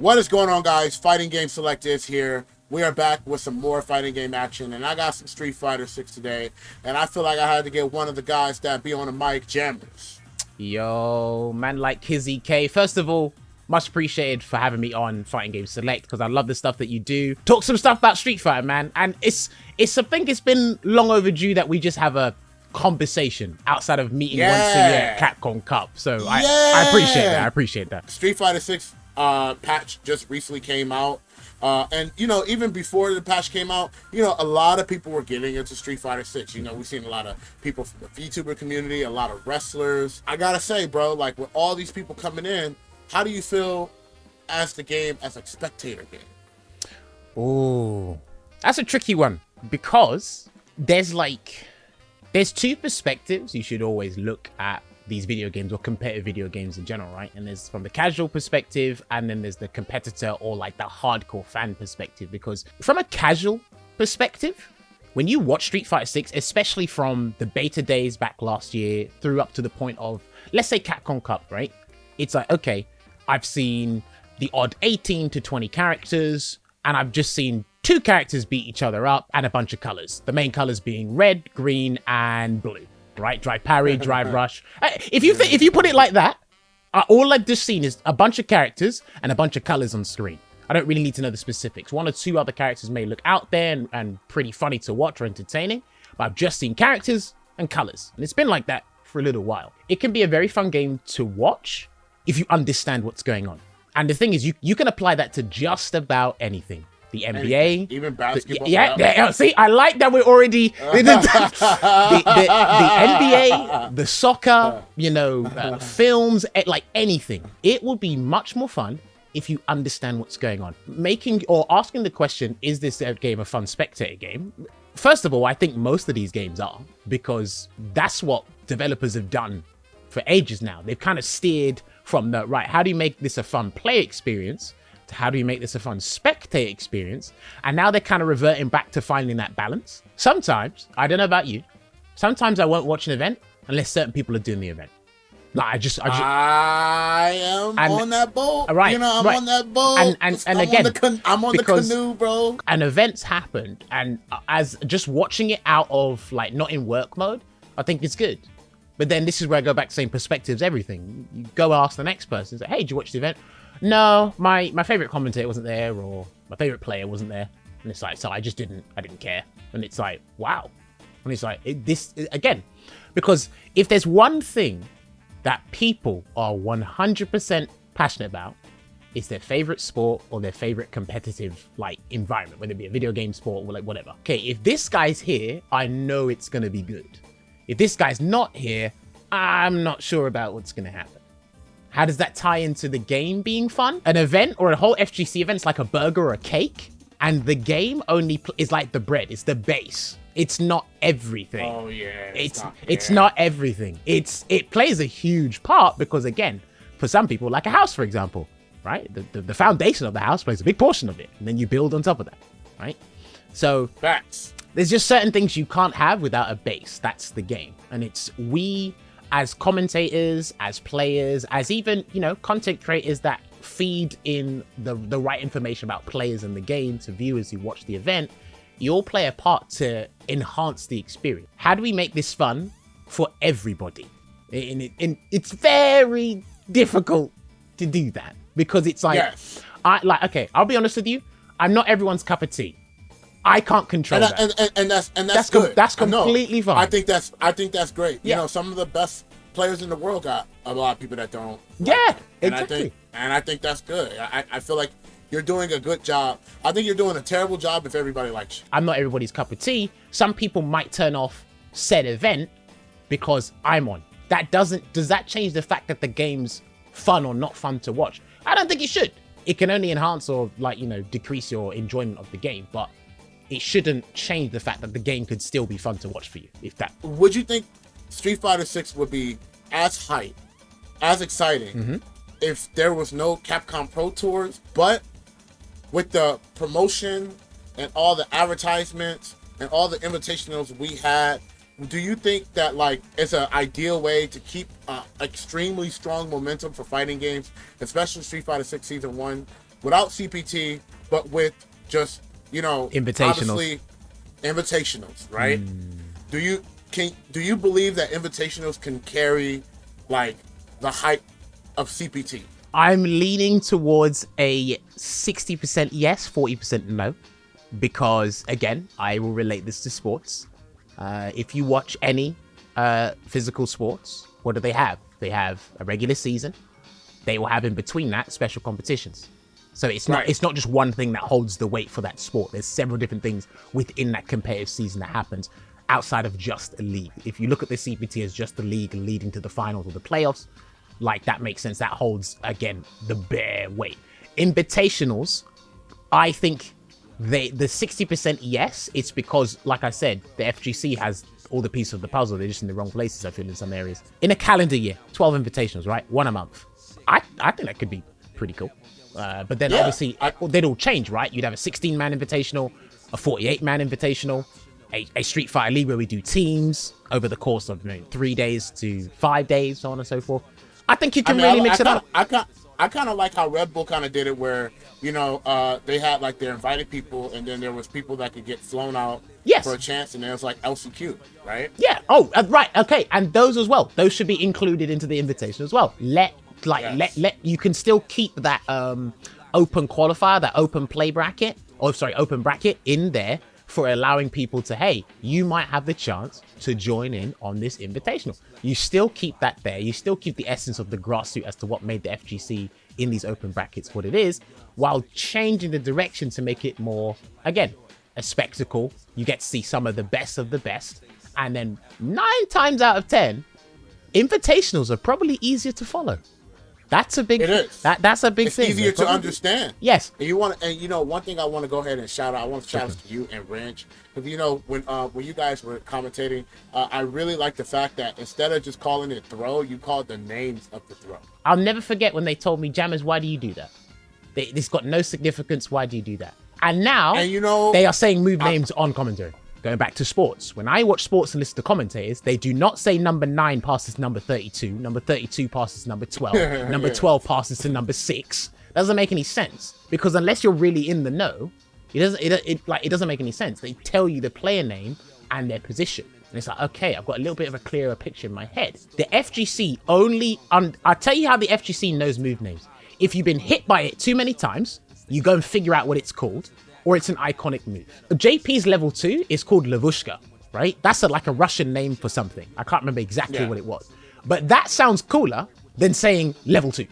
What is going on, guys? Fighting Game Selectives here. We are back with some more fighting game action, and I got some Street Fighter 6 today, and I feel like I had to get one of the guys that be on the mic, Jammerz. Yo, man like Kizzie Kay. First of all, much appreciated for having me on Fighting Game Select, because I love the stuff that you do. Talk some stuff about Street Fighter, man, and I think it's been long overdue that we just have a conversation outside of meeting once a year at Capcom Cup. So I appreciate that. Street Fighter 6 patch just recently came out. And, even before the patch came out, a lot of people were getting into Street Fighter 6. We've seen a lot of people from the VTuber community, a lot of wrestlers. I gotta say, bro, like, with all these people coming in, how do you feel as the game, as a spectator game? Oh, that's a tricky one, because there's two perspectives you should always look at these video games, or competitive video games in general, right? And there's from the casual perspective, and then there's the competitor, or like the hardcore fan perspective. Because from a casual perspective, when you watch Street Fighter 6, especially from the beta days back last year through up to the point of, let's say, Capcom Cup, right? It's like, okay, I've seen the odd 18 to 20 characters, and I've just seen two characters beat each other up, and a bunch of colors. The main colors being red, green, and blue. Right, drive parry, drive rush. If you put it like that, all I've just seen is a bunch of characters and a bunch of colors on screen. I don't really need to know the specifics. One or two other characters may look out there and pretty funny to watch or entertaining, but I've just seen characters and colors, and it's been like that for a little while. It can be a very fun game to watch if you understand what's going on. And the thing is, you can apply that to just about anything. The NBA, even basketball. See, I like that we're already the NBA, the soccer, films, like anything. It will be much more fun if you understand what's going on. Making or asking the question, is this game a fun spectator game? First of all, I think most of these games are, because that's what developers have done for ages now. They've kind of steered from the, right, how do you make this a fun play experience? How do you make this a fun spectator experience? And now they're kind of reverting back to finding that balance. Sometimes, I don't know about you, sometimes I won't watch an event unless certain people are doing the event. Like I am on that boat. Right, I'm on that boat. And again, I'm on the canoe, bro. An event's happened, and as just watching it out of, like, not in work mode, I think it's good. But then this is where I go back to saying perspectives, everything. You go ask the next person, say, hey, did you watch the event? No, my favorite commentator wasn't there, or my favorite player wasn't there. And it's like, so I didn't care. And it's like, wow. And it's like, again, because if there's one thing that people are 100% passionate about, it's their favorite sport or their favorite competitive, like, environment, whether it be a video game, sport, or like whatever. Okay, if this guy's here, I know it's going to be good. If this guy's not here, I'm not sure about what's going to happen. How does that tie into the game being fun? An event or a whole FGC event is like a burger or a cake, and the game only is like the bread. It's the base. It's not everything. Oh yeah. It's not everything. It plays a huge part, because again, for some people, like a house, for example, right? The foundation of the house plays a big portion of it, and then you build on top of that, right? So facts. There's just certain things you can't have without a base. That's the game, and it's as commentators, as players, as even, content creators that feed in the right information about players in the game to viewers who watch the event, you all play a part to enhance the experience. How do we make this fun for everybody? And it's very difficult to do that, because it's like, yes. Okay, I'll be honest with you, I'm not everyone's cup of tea. I can't control that. And that's good. That's completely fine. I think that's great. Yeah. Some of the best players in the world got a lot of people that don't. Yeah, exactly. I think that's good. I feel like you're doing a good job. I think you're doing a terrible job if everybody likes you. I'm not everybody's cup of tea. Some people might turn off said event because I'm on. Does that change the fact that the game's fun or not fun to watch? I don't think it should. It can only enhance or, decrease your enjoyment of the game, but it shouldn't change the fact that the game could still be fun to watch for you. Would you think Street Fighter 6 would be as hype, as exciting, if there was no Capcom Pro Tours, but with the promotion and all the advertisements and all the invitationals we had, do you think that, like, it's an ideal way to keep extremely strong momentum for fighting games, especially Street Fighter 6 Season 1, without CPT, but with just, Invitationals. obviously invitationals, right? Do you believe that invitationals can carry like the hype of CPT? I'm leaning towards a 60% yes, 40% no, because again, I will relate this to sports. If you watch any physical sports, what do they have? They have a regular season. They will have in between that special competitions. So it's not just one thing that holds the weight for that sport. There's several different things within that competitive season that happens outside of just a league. If you look at the CPT as just the league leading to the finals or the playoffs, like that makes sense. That holds, again, the bare weight. Invitationals, I think the 60% yes, it's because, like I said, the FGC has all the pieces of the puzzle. They're just in the wrong places, I feel, in some areas. In a calendar year, 12 invitationals, right? One a month. I think that could be pretty cool. But then obviously, they'd all change, right? You'd have a 16-man invitational, a 48-man invitational, a Street Fighter League where we do teams over the course of 3 days to 5 days, so on and so forth. I think you can really mix it up. I kind of like how Red Bull kind of did it, where they had like their invited people, and then there was people that could get flown out for a chance, and there was like LCQ, right? Yeah. Oh, right. Okay, and those as well. Those should be included into the invitation as well. Let you can still keep that open qualifier, that open bracket in there for allowing people to, hey, you might have the chance to join in on this invitational. You still keep that there. You still keep the essence of the grassroots as to what made the FGC in these open brackets what it is, while changing the direction to make it more, again, a spectacle. You get to see some of the best. And then 9 times out of 10, invitationals are probably easier to follow. That's a big. It is. That's a big thing. It's easier to understand. Yes. And one thing I want to go ahead and shout out. I want to shout out to you and Wrench, because when you guys were commentating, I really like the fact that instead of just calling it throw, you called the names of the throw. I'll never forget when they told me, Jammerz, why do you do that? This got no significance. Why do you do that? And now they are saying move names on commentary. Going back to sports, when I watch sports and listen to commentators, they do not say number 9 passes number 32, number 32 passes number 12, number 12 passes to number 6. Doesn't make any sense, because unless you're really in the know, it doesn't make any sense. They tell you the player name and their position, and it's like, okay, I've got a little bit of a clearer picture in my head. The FGC I'll tell you how the FGC knows move names. If you've been hit by it too many times, you go and figure out what it's called, or it's an iconic move. JP's level 2 is called Lavushka, right? That's like a Russian name for something. I can't remember exactly what it was. But that sounds cooler than saying level 2.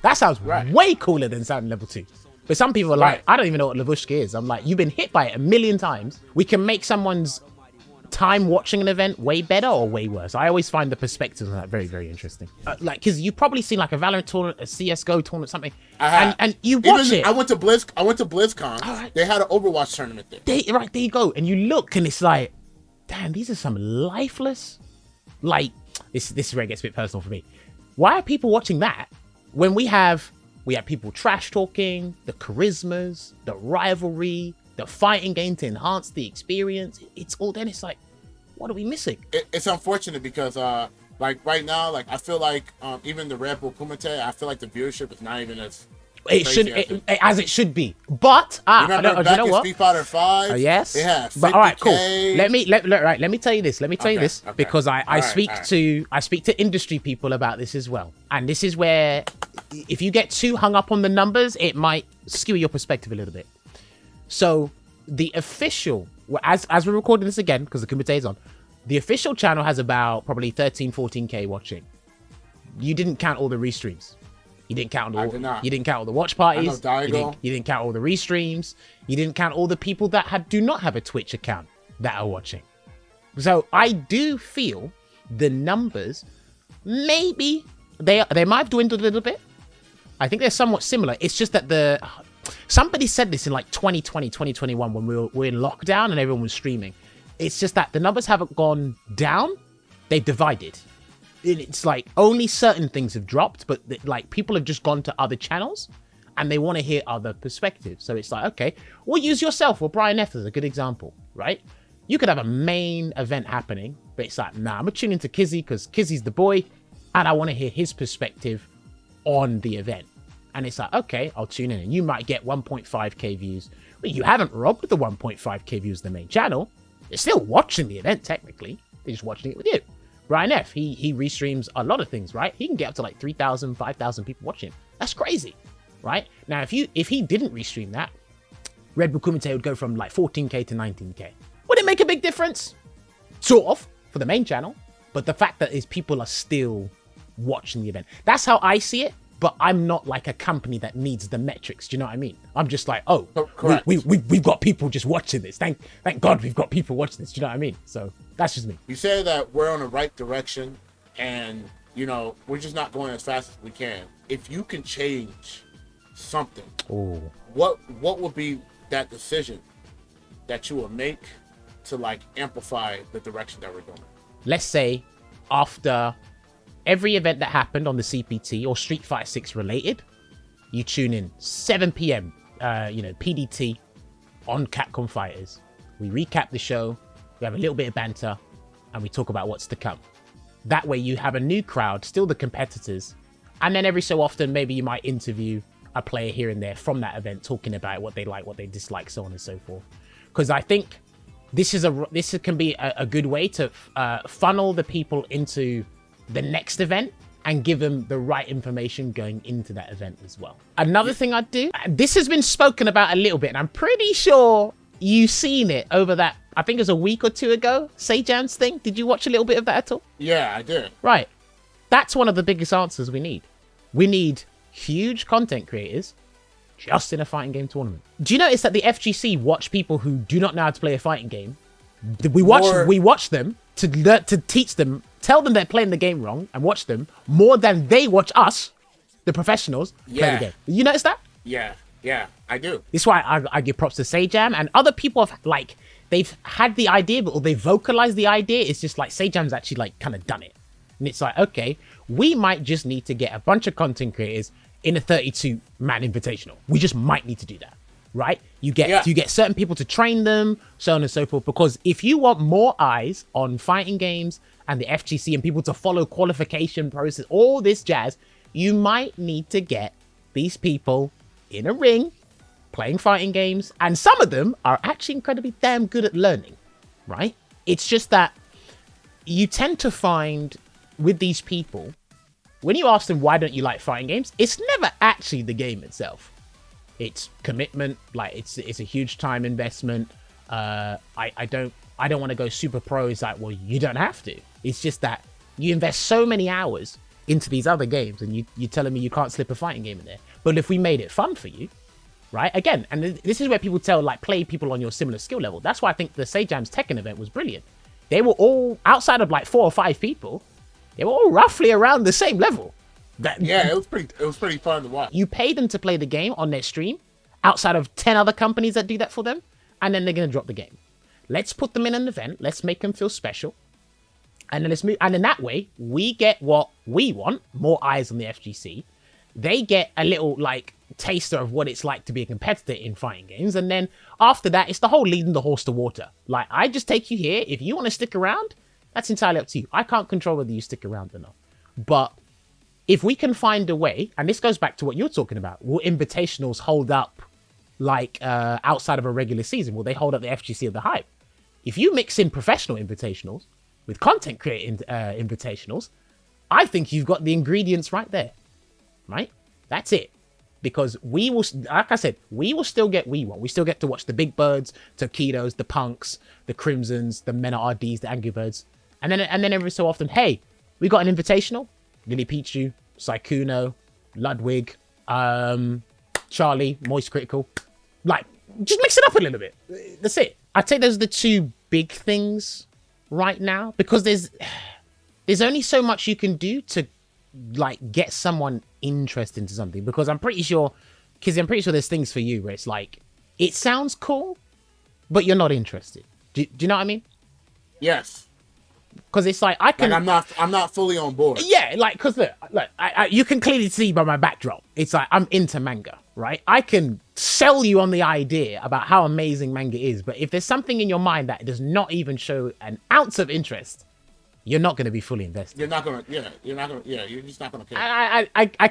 That sounds way cooler than sounding level 2. But some people are like, I don't even know what Lavushka is. I'm like, you've been hit by it a million times. We can make someone's time watching an event way better or way worse. I always find the perspectives on that very, very interesting. Because you've probably seen like a Valorant tournament, a CSGO tournament, something, and you watch it. I went to BlizzCon. Right. They had an Overwatch tournament there. There you go. And you look, and it's like, damn, these are some lifeless. Like, this is where it gets a bit personal for me. Why are people watching that when we have people trash talking, the charismas, the rivalry, the fighting game to enhance the experience? It's all then. It's like, what are we missing? It's unfortunate because like right now, like I feel like even the Red Bull Kumite, I feel like the viewership is not even as as it should be. But remember back in Street Fighter 5? Yes. They had 50K. But all right, cool. Let me tell you this. Because I speak to industry people about this as well. And this is where, if you get too hung up on the numbers, it might skew your perspective a little bit. So the official, as we're recording this again, because the Kumite is on, the official channel has about probably 13, 14K watching. You didn't count all the restreams. You didn't count all the watch parties. You didn't count all the restreams. You didn't count all the people that do not have a Twitch account that are watching. So I do feel the numbers, maybe they might have dwindled a little bit. I think they're somewhat similar. It's just that somebody said this in like 2020, 2021 when we were in lockdown and everyone was streaming. It's just that the numbers haven't gone down. They've divided. It's like only certain things have dropped, but like people have just gone to other channels and they want to hear other perspectives. So it's like, okay, well, use yourself or Brian F as a good example, right? You could have a main event happening, but it's like, nah, I'm going to tune into Kizzie because Kizzie's the boy and I want to hear his perspective on the event. And it's like, okay, I'll tune in. And you might get 1.5k views. But you haven't robbed the 1.5k views of the main channel. They're still watching the event, technically. They're just watching it with you. Brian F, he restreams a lot of things, right? He can get up to like 3,000, 5,000 people watching. That's crazy, right? Now, if he didn't restream that, Red Bull Kumite would go from like 14k to 19k. Would it make a big difference? Sort of, for the main channel. But the fact that is people are still watching the event. That's how I see it. But I'm not like a company that needs the metrics. Do you know what I mean? I'm just like, oh, we've got people just watching this. Thank God we've got people watching this. Do you know what I mean? So that's just me. You say that we're on the right direction and, you know, we're just not going as fast as we can. If you can change something, what would be that decision that you will make to like amplify the direction that we're going? Let's say after every event that happened on the CPT or Street Fighter 6 related, you tune in 7 p.m. PDT on Capcom Fighters. We recap the show, we have a little bit of banter, and we talk about what's to come. That way you have a new crowd, still the competitors, and then every so often maybe you might interview a player here and there from that event, talking about what they like, what they dislike, so on and so forth. Because I think this can be a good way to funnel the people into the next event and give them the right information going into that event as well. Another thing I'd do, this has been spoken about a little bit, and I'm pretty sure you've seen it over that, I think it was a week or two ago, Jammerz thing. Did you watch a little bit of that at all? Yeah, I did. Right. That's one of the biggest answers we need. We need huge content creators just in a fighting game tournament. Do you notice that the FGC watch people who do not know how to play a fighting game? We watch them to teach them, tell them they're playing the game wrong, and watch them more than they watch us, the professionals, play the game. You notice that? Yeah, I do. This is why I give props to Jam, and other people have like, they've had the idea, or they vocalized the idea. It's just like Jam's actually like kind of done it. And it's like, okay, we might just need to get a bunch of content creators in a 32-man invitational. We just might need to do that, right? You get certain people to train them, so on and so forth. Because if you want more eyes on fighting games and the FGC and people to follow qualification process, all this jazz, you might need to get these people in a ring playing fighting games. And some of them are actually incredibly damn good at learning, right? It's just that you tend to find with these people, when you ask them why don't you like fighting games, it's never actually the game itself. It's commitment, like it's a huge time investment. I don't want to go super pro. It's like, well, you don't have to. It's just that you invest so many hours into these other games, and you're telling me you can't slip a fighting game in there. But if we made it fun for you, right? Again, and this is where people play people on your similar skill level. That's why I think the Jammerz Tekken event was brilliant. They were all, outside of like 4 or 5 people, they were all roughly around the same level. It was pretty fun to watch. You pay them to play the game on their stream, outside of 10 other companies that do that for them, and then they're going to drop the game. Let's put them in an event. Let's make them feel special. And then let's move. And in that way, we get what we want, more eyes on the FGC. They get a little like taster of what it's like to be a competitor in fighting games. And then after that, it's the whole leading the horse to water. Like, I just take you here. If you want to stick around, that's entirely up to you. I can't control whether you stick around or not. But if we can find a way, and this goes back to what you're talking about, will invitationals hold up like outside of a regular season? Will they hold up the FGC of the hype? If you mix in professional invitationals with content creating invitationals, I think you've got the ingredients right there, right? That's it. Because we will, like I said, we will still get we want. We still get to watch the Big Birds, Tokidos, the Punks, the Crimsons, the Mena RDs, the Angry Birds. And then every so often, hey, we got an invitational. Lily Pichu, Saikuno, Ludwig, Charlie, Moist Critical. Like, just mix it up a little bit. That's it. I'd say those are the 2 big things right now, because there's only so much you can do to like get someone interested into something. Because I'm pretty sure there's things for you where it's like, it sounds cool, but you're not interested. Do you know what I mean? Yes. Because it's like, I'm not fully on board. Yeah, like, because look, you can clearly see by my backdrop, it's like, I'm into manga, right? I can sell you on the idea about how amazing manga is, but if there's something in your mind that does not even show an ounce of interest, you're not going to be fully invested. You're just not going to care. I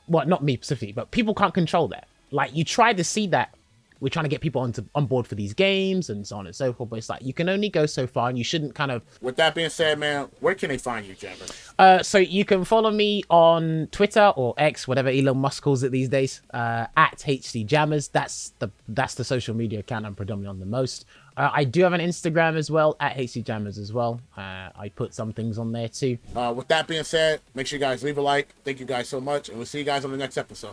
well, not me specifically, but people can't control that. Like, you try to see that we're trying to get people on board for these games and so on and so forth, but it's like you can only go so far, and you shouldn't kind of. With that being said, man, where can they find you, Jammerz? So you can follow me on Twitter or X, whatever Elon Musk calls it these days, at HC Jammerz. That's the social media account I'm predominantly on the most. I do have an Instagram as well, at HC Jammerz as well. I put some things on there too. With that being said, make sure you guys leave a like. Thank you guys so much, and we'll see you guys on the next episode.